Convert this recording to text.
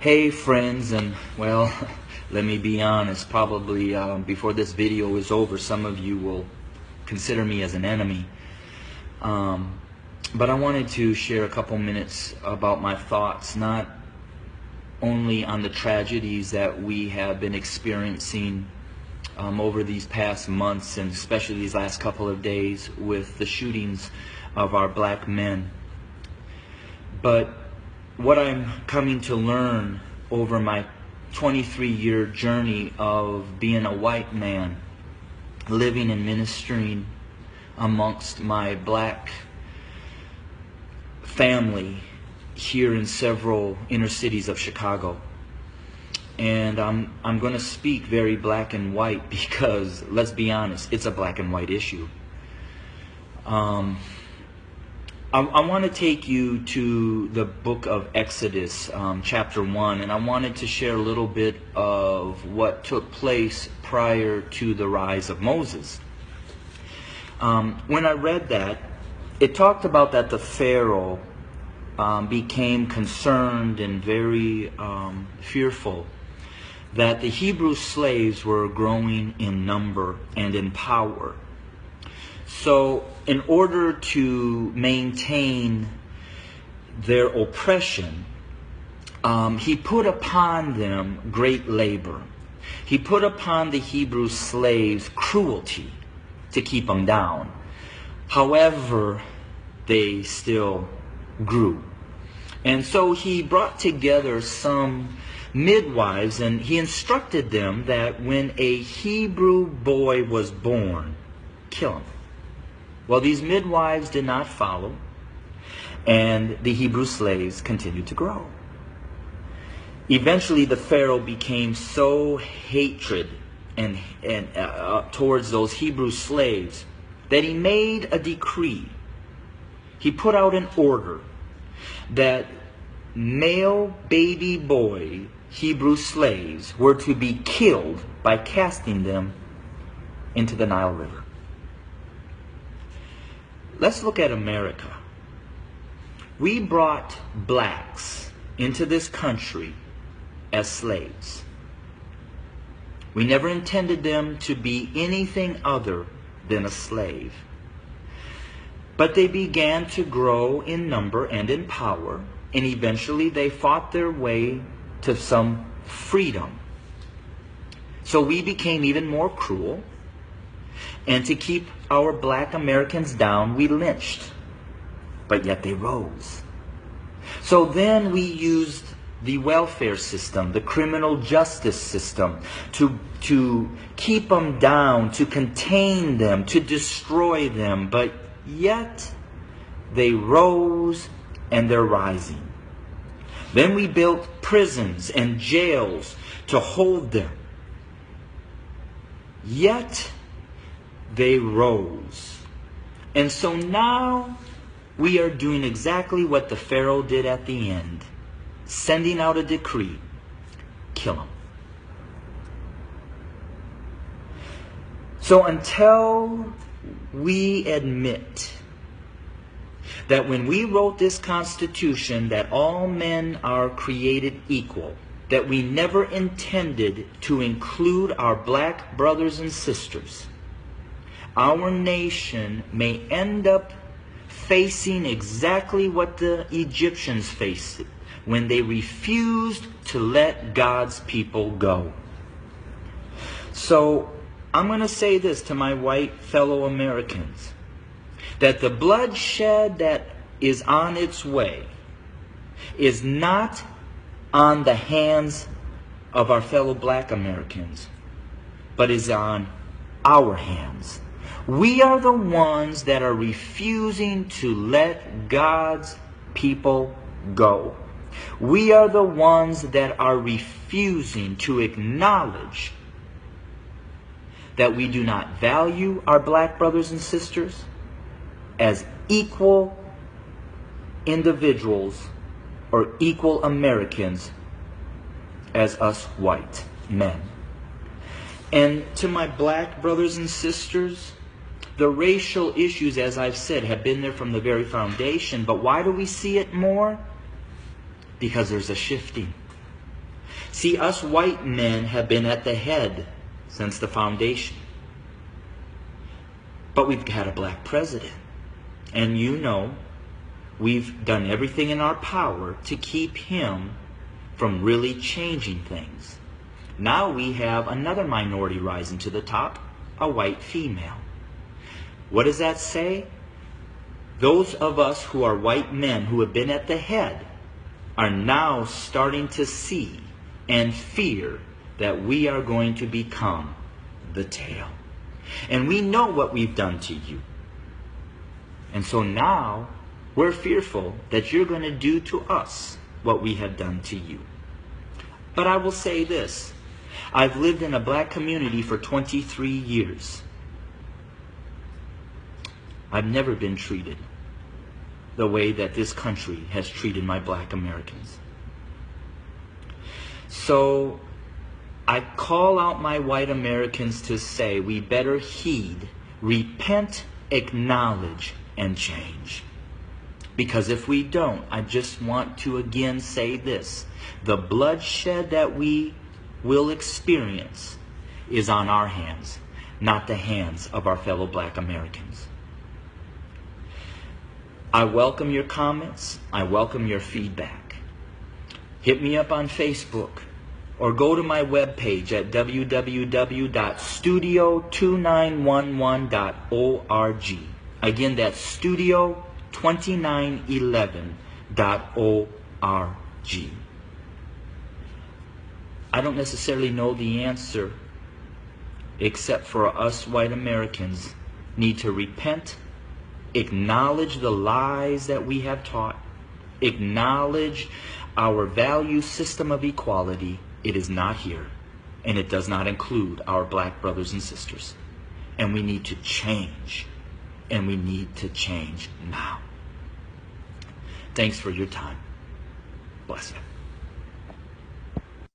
Hey friends, and well, let me be honest, probably before this video is over, some of you will consider me as an enemy. But I wanted to share a couple minutes about my thoughts, not only on the tragedies that we have been experiencing over these past months, and especially these last couple of days with the shootings of our black men, but what I'm coming to learn over my 23-year journey of being a white man, living and ministering amongst my black family here in several inner cities of Chicago. And I'm going to speak very black and white because, let's be honest, it's a black and white issue. I want to take you to the book of Exodus, chapter 1, and I wanted to share a little bit of what took place prior to the rise of Moses. When I read that, it talked about that the Pharaoh became concerned and very fearful that the Hebrew slaves were growing in number and in power. So in order to maintain their oppression, he put upon them great labor. He put upon the Hebrew slaves cruelty to keep them down. However, they still grew. And so he brought together some midwives, and he instructed them that when a Hebrew boy was born, kill him. Well, these midwives did not follow, and the Hebrew slaves continued to grow. Eventually, the Pharaoh became so hatred and towards those Hebrew slaves that he made a decree. He put out an order that male baby boy Hebrew slaves were to be killed by casting them into the Nile River. Let's look at America. We brought blacks into this country as slaves. We never intended them to be anything other than a slave. But they began to grow in number and in power, and eventually they fought their way to some freedom. So we became even more cruel, and to keep our black Americans down, we lynched. But yet they rose. So then we used the welfare system, the criminal justice system, to keep them down, to contain them, to destroy them. But yet they rose, and they're rising. Then we built prisons and jails to hold them. Yet they rose. And so now we are doing exactly what the Pharaoh did at the end, sending out a decree: kill them. So until we admit that when we wrote this Constitution that all men are created equal, that we never intended to include our black brothers and sisters, our nation may end up facing exactly what the Egyptians faced when they refused to let God's people go. So I'm going to say this to my white fellow Americans, that the bloodshed that is on its way is not on the hands of our fellow black Americans, but is on our hands. We are the ones that are refusing to let God's people go. We are the ones that are refusing to acknowledge that we do not value our black brothers and sisters as equal individuals or equal Americans as us white men. And to my black brothers and sisters, the racial issues, as I've said, have been there from the very foundation. But why do we see it more? Because there's a shifting. See, us white men have been at the head since the foundation. But we've had a black president. And you know, we've done everything in our power to keep him from really changing things. Now we have another minority rising to the top, a white female. What does that say? Those of us who are white men who have been at the head are now starting to see and fear that we are going to become the tail. And we know what we've done to you. And so now we're fearful that you're going to do to us what we have done to you. But I will say this. I've lived in a black community for 23 years. I've never been treated the way that this country has treated my black Americans. So I call out my white Americans to say we better heed, repent, acknowledge, and change. Because if we don't, I just want to again say this. The bloodshed that we will experience is on our hands, not the hands of our fellow black Americans. I welcome your comments. I welcome your feedback. Hit me up on Facebook or go to my webpage at www.studio2911.org. Again, that's studio2911.org. I don't necessarily know the answer, except for us white Americans need to repent, acknowledge the lies that we have taught, acknowledge our value system of equality. It is not here, and it does not include our black brothers and sisters. And we need to change, and we need to change now. Thanks for your time. Bless you.